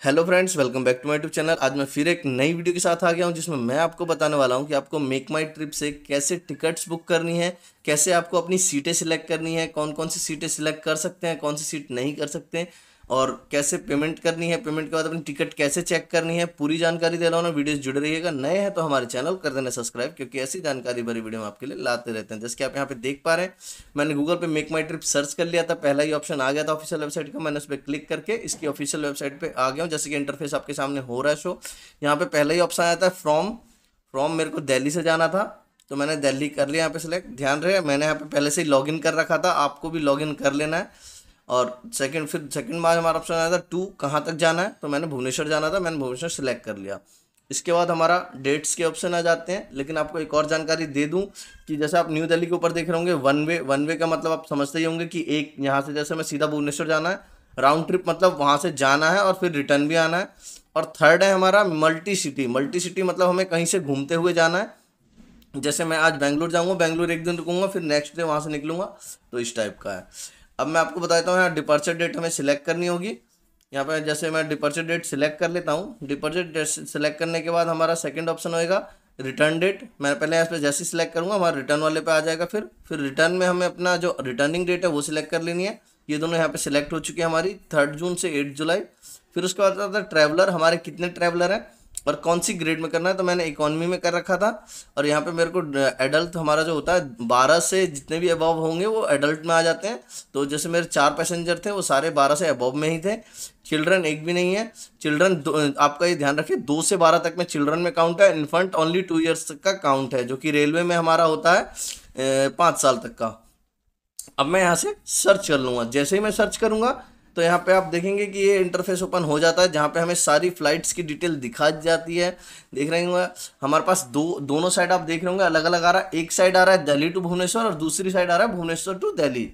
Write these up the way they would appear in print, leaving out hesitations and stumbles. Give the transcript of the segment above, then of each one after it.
Hello friends, welcome back to my YouTube channel. आज मैं फिर एक नई वीडियो के साथ आ गया हूं जिसमें मैं आपको बताने वाला हूं कि आपको मेक माई ट्रिप से कैसे टिकट्स बुक करनी है, कैसे आपको अपनी सीटें सिलेक्ट करनी है, कौन कौन सी सीटें सिलेक्ट कर सकते हैं, कौन सी सीट नहीं कर सकते हैं, और कैसे पेमेंट करनी है, पेमेंट के बाद अपनी टिकट कैसे चेक करनी है, पूरी जानकारी दे रहा हूँ ना। वीडियो जुड़े रहिएगा। नए हैं तो हमारे चैनल कर देना सब्सक्राइब, क्योंकि ऐसी जानकारी भरी वीडियो हम आपके लिए लाते रहते हैं। जैसे कि आप यहाँ पे देख पा रहे हैं, मैंने गूगल पे मेक माई ट्रिप सर्च कर लिया था, पहला ही ऑप्शन आ गया था ऑफिशियल वेबसाइट का। मैंने उस पर क्लिक करके इसकी ऑफिशियल वेबसाइट पे आ गया हूँ। जैसे कि इंटरफेस आपके सामने हो रहा है शो। यहाँ पे पहला ही ऑप्शन आया था फ्रॉम मेरे को दिल्ली से जाना था, तो मैंने दिल्ली कर लिया यहाँ पे सिलेक्ट। ध्यान रहे, मैंने यहाँ पे पहले से ही लॉगिन कर रखा था, आपको भी लॉगिन कर लेना है। और सेकंड बाद हमारा ऑप्शन आया था टू, कहाँ तक जाना है, तो मैंने भुवनेश्वर जाना था, मैंने भुवनेश्वर सिलेक्ट कर लिया। इसके बाद हमारा डेट्स के ऑप्शन आ जाते हैं। लेकिन आपको एक और जानकारी दे दूं कि जैसे आप न्यू दिल्ली के ऊपर देख रहे होंगे वन वे का मतलब आप समझते ही होंगे कि एक यहाँ से जैसे मैं सीधा भुवनेश्वर जाना है, राउंड ट्रिप मतलब वहाँ से जाना है और फिर रिटर्न भी आना है। और थर्ड है हमारा मल्टी सिटी मतलब हमें कहीं से घूमते हुए जाना है। जैसे मैं आज बेंगलुरु जाऊंगा, बेंगलुरु एक दिन रुकूंगा, फिर नेक्स्ट डे वहाँ से निकलूंगा, तो इस टाइप का है। अब मैं आपको बताता हूँ, यहाँ डिपार्चर डेट हमें सिलेक्ट करनी होगी। यहाँ पे जैसे मैं डिपार्चर डेट सिलेक्ट कर लेता हूँ। डिपार्चर डेट सिलेक्ट करने के बाद हमारा सेकंड ऑप्शन होएगा रिटर्न डेट। मैं पहले यहाँ पे जैसे सिलेक्ट करूँगा हमारा रिटर्न वाले पे आ जाएगा। फिर रिटर्न में हमें अपना जो रिटर्निंग डेट है वो सिलेक्ट कर लेनी है। ये दोनों यहाँ पे सिलेक्ट हो चुकी है हमारी, 3 जून से 8 जुलाई। फिर उसके बाद आता है ट्रैवलर, हमारे कितने ट्रैवलर हैं और कौन सी ग्रेड में करना है, तो मैंने इकोनॉमी में कर रखा था। और यहाँ पे मेरे को एडल्ट हमारा जो होता है 12 से जितने भी अबव होंगे वो एडल्ट में आ जाते हैं। तो जैसे मेरे 4 पैसेंजर थे वो सारे 12 से अबव में ही थे। चिल्ड्रन एक भी नहीं है। चिल्ड्रन आपका ये ध्यान रखिए, 2 से 12 तक में चिल्ड्रन में काउंट है। इन्फेंट ओनली 2 ईयर्स तक का काउंट है, जो कि रेलवे में हमारा होता है 5 साल तक का। अब मैं यहाँ से सर्च कर लूँगा। जैसे ही मैं सर्च करूँगा तो यहाँ पे आप देखेंगे कि ये इंटरफेस ओपन हो जाता है, जहाँ पे हमें सारी फ्लाइट्स की डिटेल दिखा जाती है। देख रहे होंगे हमारे पास दोनों साइड आप देख रहे होंगे अलग अलग आ रहा है। एक साइड आ रहा है दिल्ली टू भुवनेश्वर और दूसरी साइड आ रहा है भुवनेश्वर टू दिल्ली।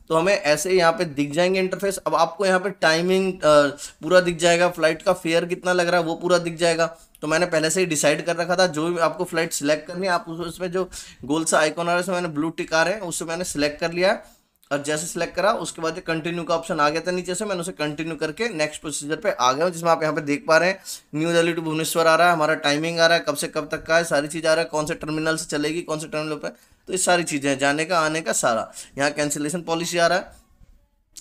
तो हमें ऐसे यहाँ पे दिख जाएंगे इंटरफेस। अब आपको यहाँ पे टाइमिंग पूरा दिख जाएगा, फ्लाइट का फेयर कितना लग रहा है वो पूरा दिख जाएगा। तो मैंने पहले से ही डिसाइड कर रखा था, जो भी आपको फ्लाइट सिलेक्ट करनी है आप उसमें जो गोल सा आइकॉन आ रहा है उसमें मैंने ब्लू टिक आ रहे हैं, उससे मैंने सिलेक्ट कर लिया है। और जैसे सिलेक्ट करा उसके बाद कंटिन्यू का ऑप्शन आ गया था नीचे से, मैंने उसे कंटिन्यू करके नेक्स्ट प्रोसीजर पे आ गया हूँ। जिसमें आप यहाँ पे देख पा रहे हैं न्यू दिल्ली टू भुवनेश्वर आ रहा है, हमारा टाइमिंग आ रहा है, कब से कब तक का है, सारी चीज़ आ रहा है, कौन से टर्मिनल से चलेगी, कौन से टर्मिनल पे। तो ये सारी चीज़ें हैं, जाने का आने का सारा। यहाँ कैंसिलेशन पॉलिसी आ रहा है।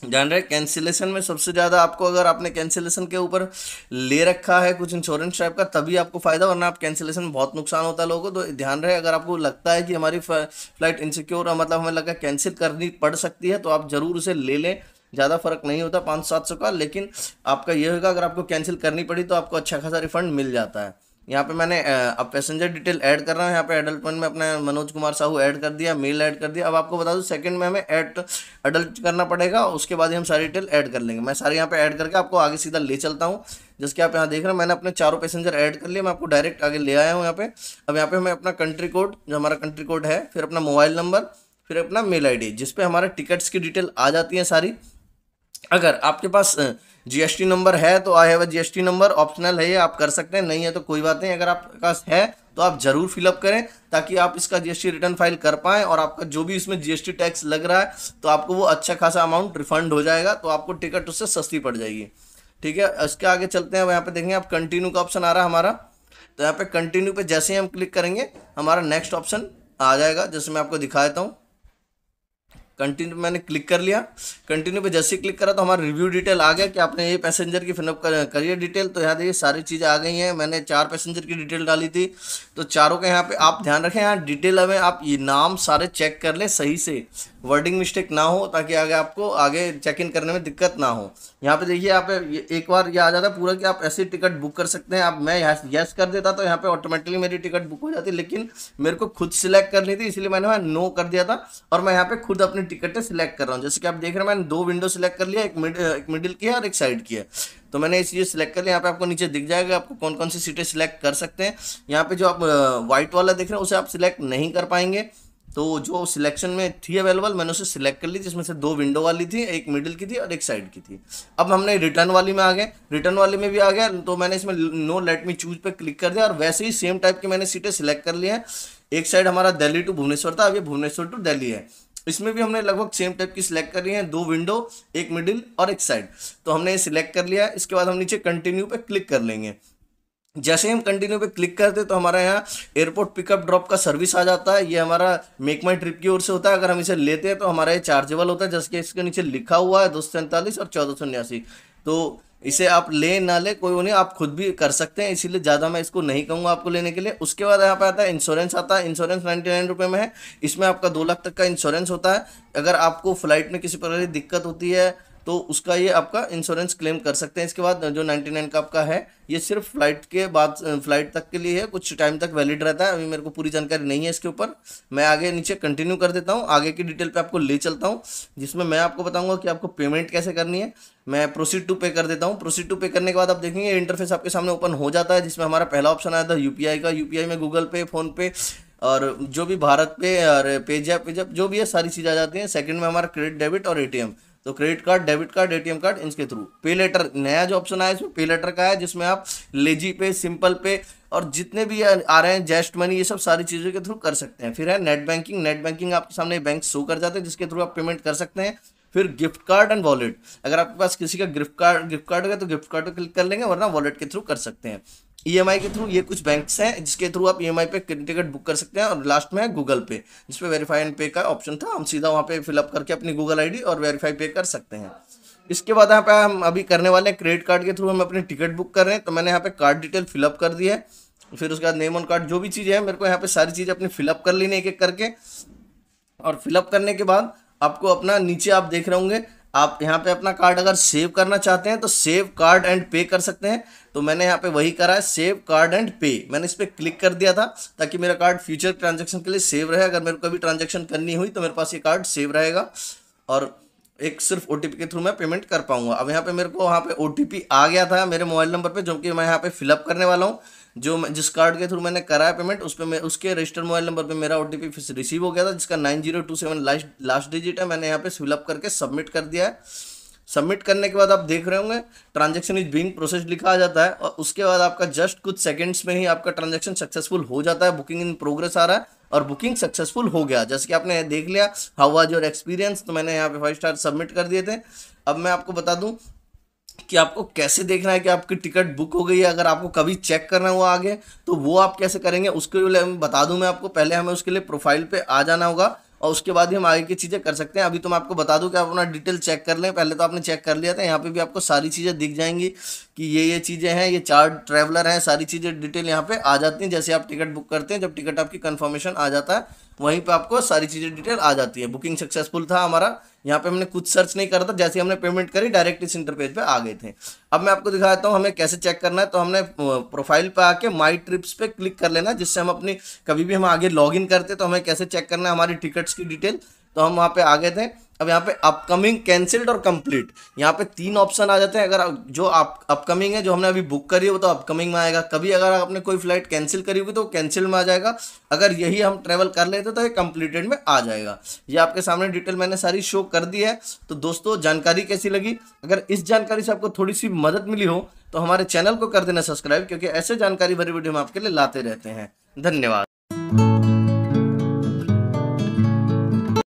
जान रहे कैंसिलेशन में सबसे ज़्यादा आपको, अगर आपने कैंसिलेशन के ऊपर ले रखा है कुछ इंश्योरेंस टाइप का, तभी आपको फायदा, वरना आप कैंसिलेशन में बहुत नुकसान होता है लोगों को। तो ध्यान रहे, अगर आपको लगता है कि हमारी फ्लाइट इनसिक्योर मतलब हमें लगा कैंसिल करनी पड़ सकती है, तो आप जरूर उसे ले लें। ज़्यादा फर्क नहीं होता 500-700 का, लेकिन आपका ये होगा अगर आपको कैंसिल करनी पड़ी तो आपको अच्छा खासा रिफंड मिल जाता है। यहाँ पे मैंने अब पैसेंजर डिटेल ऐड कर रहा हूँ। यहाँ पे एडल्ट वन में अपना मनोज कुमार साहू ऐड कर दिया, मेल ऐड कर दिया। अब आपको बता दूँ सेकंड में हमें ऐड अडल्ट करना पड़ेगा, उसके बाद ही हम सारी डिटेल ऐड कर लेंगे। मैं सारे यहाँ पे ऐड करके आपको आगे सीधा ले चलता हूँ। जैसे कि आप यहाँ देख रहे हैं मैंने अपने चारों पैसेंजर ऐड कर लिए, मैं आपको डायरेक्ट आगे ले आया हूँ यहाँ पे। अब यहाँ पे हमें अपना कंट्री कोड, जो हमारा कंट्री कोड है, फिर अपना मोबाइल नंबर, फिर अपना मेल ID, जिसपे हमारे टिकट्स की डिटेल आ जाती है सारी। अगर आपके पास GST नंबर है तो I have GST number, optional है ये, आप कर सकते हैं, नहीं है तो कोई बात नहीं। अगर आपके पास है तो आप जरूर फिलअप करें, ताकि आप इसका GST रिटर्न फाइल कर पाएँ, और आपका जो भी इसमें GST टैक्स लग रहा है तो आपको वो अच्छा खासा अमाउंट रिफंड हो जाएगा, तो आपको टिकट उससे सस्ती पड़ जाएगी। ठीक है, इसके आगे चलते हैं। यहाँ पे देखेंगे आप कंटिन्यू का ऑप्शन आ रहा है हमारा, तो यहाँ पे कंटिन्यू पे जैसे ही हम क्लिक करेंगे हमारा नेक्स्ट ऑप्शन आ जाएगा। जैसे मैं आपको दिखा देता हूँ, कंटिन्यू मैंने क्लिक कर लिया। कंटिन्यू पे जैसे क्लिक करा तो हमारा रिव्यू डिटेल आ गया कि आपने ये पैसेंजर की फिलअप करिए डिटेल। तो यहाँ देखिए सारी चीज़ें आ गई हैं। मैंने 4 पैसेंजर की डिटेल डाली थी, तो चारों का यहाँ पे आप ध्यान रखें, यहाँ डिटेल हमें आप ये नाम सारे चेक कर लें सही से, वर्डिंग मिस्टेक ना हो, ताकि आगे आपको आगे चेक इन करने में दिक्कत ना हो। यहाँ पे देखिए आप एक बार ये आ जाता है पूरा कि आप ऐसी टिकट बुक कर सकते हैं। अब मैं यस कर देता तो यहाँ पे ऑटोमेटिकली मेरी टिकट बुक हो जाती, लेकिन मेरे को खुद सिलेक्ट करनी थी, इसलिए मैंने वहाँ नो कर दिया था। और मैं यहाँ पे खुद अपनी टिकटें सिलेक्ट कर रहा हूँ। जैसे कि आप देख रहे हैं मैंने 2 विंडो सिलेक्ट कर लिया, एक मिडिल की है और एक साइड की है। तो मैंने इस चीज़ सिलेक्ट कर लिया। यहाँ पे आपको नीचे दिख जाएगा आपको कौन कौन सी सीटें सिलेक्ट कर सकते हैं। यहाँ पे जो आप व्हाइट वाला देख रहे हैं उसे आप सिलेक्ट नहीं कर पाएंगे, तो जो सिलेक्शन में थी अवेलेबल मैंने उसे सिलेक्ट कर ली, जिसमें से 2 विंडो वाली थी, एक मिडिल की थी और एक साइड की थी। अब हमने रिटर्न वाली में आ गए, रिटर्न वाली में भी आ गया, तो मैंने इसमें नो लेट मी चूज पे क्लिक कर दिया, और वैसे ही सेम टाइप की मैंने सीटें सिलेक्ट कर ली हैं। एक साइड हमारा दिल्ली टू भुवनेश्वर था, अब ये भुवनेश्वर टू दिल्ली है। इसमें भी हमने लगभग सेम टाइप की सिलेक्ट करी है, 2 विंडो, एक मिडिल और एक साइड। तो हमने ये सिलेक्ट कर लिया। इसके बाद हम नीचे कंटिन्यू पे क्लिक कर लेंगे। जैसे ही हम कंटिन्यू पे क्लिक करते हैं तो हमारा यहाँ एयरपोर्ट पिकअप ड्रॉप का सर्विस आ जाता है। ये हमारा मेक माई ट्रिप की ओर से होता है। अगर हम इसे लेते हैं तो हमारा ये चार्जेबल होता है, जैसे इसके नीचे लिखा हुआ है 247 और 1489। तो इसे आप ले ना ले कोई वो नहीं, आप खुद भी कर सकते हैं, इसीलिए ज़्यादा मैं इसको नहीं कहूँगा आपको लेने के लिए। उसके बाद यहाँ पे आता है इंश्योरेंस आता है। इंश्योरेंस 99 रुपये में है। इसमें आपका 2 लाख तक का इंश्योरेंस होता है। अगर आपको फ्लाइट में किसी प्रकार की दिक्कत होती है तो उसका ये आपका इंश्योरेंस क्लेम कर सकते हैं। इसके बाद जो 99 का आपका है, ये सिर्फ फ्लाइट के बाद फ्लाइट तक के लिए है, कुछ टाइम तक वैलिड रहता है। अभी मेरे को पूरी जानकारी नहीं है इसके ऊपर। मैं आगे नीचे कंटिन्यू कर देता हूँ, आगे की डिटेल पे आपको ले चलता हूँ, जिसमें मैं आपको बताऊंगा कि आपको पेमेंट कैसे करनी है। मैं प्रोसीड टू पे कर देता हूँ। प्रोसीड टू पे करने के बाद आप देखेंगे इंटरफेस आपके सामने ओपन हो जाता है, जिसमें हमारा पहला ऑप्शन आया था यूपीआई का। यूपीआई में गूगल पे, फोन पे और जो भी भारत पे और पेजैप जो भी है सारी चीज़ आ जाती हैं। सेकंड में हमारा क्रेडिट, डेबिट और एटीएम। तो credit card, debit card, ATM card, इनके थ्रू। पे लेटर नया जो ऑप्शन आया है इसमें पे लेटर का है, जिसमें आप लेजी पे, सिंपल पे और जितने भी आ रहे हैं जेस्ट मनी, ये सब सारी चीज़ों के थ्रू कर सकते हैं। फिर है नेट बैंकिंग। नेट बैंकिंग आपके सामने बैंक शो कर जाते हैं, जिसके थ्रू आप पेमेंट कर सकते हैं। फिर गिफ्ट कार्ड एंड वॉलेट। अगर आपके पास किसी का गिफ्ट कार्ड होगा तो गिफ्ट कार्ड पे क्लिक कर लेंगे, वरना वॉलेट के थ्रू कर सकते हैं। ईएमआई के थ्रू, ये कुछ बैंक्स हैं जिसके थ्रू आप ईएमआई पे टिकट बुक कर सकते हैं। और लास्ट में है गूगल पे, जिसपे वेरीफाई एंड पे का ऑप्शन था। हम सीधा वहाँ पे फिलअप करके अपनी गूगल आईडी और वेरीफाई पे कर सकते हैं। इसके बाद यहाँ पे हम अभी करने वाले हैं क्रेडिट कार्ड के थ्रू हम अपनी टिकट बुक कर रहे हैं। तो मैंने यहाँ पे कार्ड डिटेल फिलअप कर दी है। फिर उसके बाद नेम ऑन कार्ड, जो भी चीज़ें हैं मेरे को यहाँ पे सारी चीज़ें अपनी फिलअप कर लेनी एक एक करके। और फिलअप करने के बाद आपको अपना नीचे आप देख रहे होंगे, आप यहाँ पे अपना कार्ड अगर सेव करना चाहते हैं तो सेव कार्ड एंड पे कर सकते हैं। तो मैंने यहाँ पे वही करा है, सेव कार्ड एंड पे। मैंने इस पर क्लिक कर दिया था ताकि मेरा कार्ड फ्यूचर ट्रांजैक्शन के लिए सेव रहे। अगर मेरे को कभी ट्रांजैक्शन करनी हुई तो मेरे पास ये कार्ड सेव रहेगा और एक सिर्फ ओटीपी के थ्रू मैं पेमेंट कर पाऊंगा। अब यहाँ पे मेरे को वहाँ पे ओटीपी आ गया था मेरे मोबाइल नंबर पे, जो कि मैं यहाँ पे फिलअप करने वाला हूँ। जिस कार्ड के थ्रू मैंने करा है पेमेंट, उस पर मैं उसके रजिस्टर्ड मोबाइल नंबर पे मेरा ओटीपी रिसीव हो गया था, जिसका 9027 लास्ट डिजिट है। मैंने यहाँ पे फिलअप करके सबमिट कर दिया है। सबमिट करने के बाद आप देख रहे होंगे ट्रांजैक्शन इज बीइंग प्रोसेस्ड लिखा आ जाता है। और उसके बाद आपका जस्ट कुछ सेकंड्स में ही आपका ट्रांजैक्शन सक्सेसफुल हो जाता है। बुकिंग इन प्रोग्रेस आ रहा है और बुकिंग सक्सेसफुल हो गया। जैसे कि आपने देख लिया हाउ वाज योर एक्सपीरियंस, तो मैंने यहाँ पे 5 स्टार सबमिट कर दिए थे। अब मैं आपको बता दूं कि आपको कैसे देखना है कि आपकी टिकट बुक हो गई है। अगर आपको कभी चेक करना हुआ आगे तो वो आप कैसे करेंगे, उसके लिए मैं बता दूं मैं आपको। पहले हमें उसके लिए प्रोफाइल पे आ जाना होगा और उसके बाद ही हम आगे की चीज़ें कर सकते हैं। अभी तो मैं आपको बता दूं कि आप अपना डिटेल चेक कर लें। पहले तो आपने चेक कर लिया था, यहाँ पे भी आपको सारी चीज़ें दिख जाएंगी कि ये चीज़ें हैं, ये 4 ट्रैवलर हैं, सारी चीज़ें डिटेल यहाँ पे आ जाती हैं। जैसे आप टिकट बुक करते हैं, जब टिकट आपकी कन्फर्मेशन आ जाता है वहीं पे आपको सारी चीज़ें डिटेल आ जाती है। बुकिंग सक्सेसफुल था हमारा। यहाँ पे हमने कुछ सर्च नहीं करा था, जैसे हमने पेमेंट करी डायरेक्ट इस इंटरपेज पे आ गए थे। अब मैं आपको दिखा देता हूँ हमें कैसे चेक करना है। तो हमने प्रोफाइल पे आके माई ट्रिप्स पे क्लिक कर लेना, जिससे हम अपनी कभी भी हम आगे लॉग इन करते तो हमें कैसे चेक करना है हमारी टिकट्स की डिटेल। तो हम वहाँ पे आ गए थे। अब यहाँ पे अपकमिंग, कैंसिल्ड और कंप्लीट, यहाँ पे 3 ऑप्शन आ जाते हैं। अगर जो आप अपकमिंग है, जो हमने अभी बुक करी है, वो तो अपकमिंग में आएगा। कभी अगर आपने कोई फ्लाइट कैंसिल करी होगी तो कैंसिल में आ जाएगा। अगर यही हम ट्रेवल कर लेते तो ये कंप्लीटेड में आ जाएगा। ये आपके सामने डिटेल मैंने सारी शो कर दी है। तो दोस्तों जानकारी कैसी लगी? अगर इस जानकारी से आपको थोड़ी सी मदद मिली हो तो हमारे चैनल को कर देना सब्सक्राइब, क्योंकि ऐसे जानकारी भरी वीडियो हम आपके लिए लाते रहते हैं। धन्यवाद।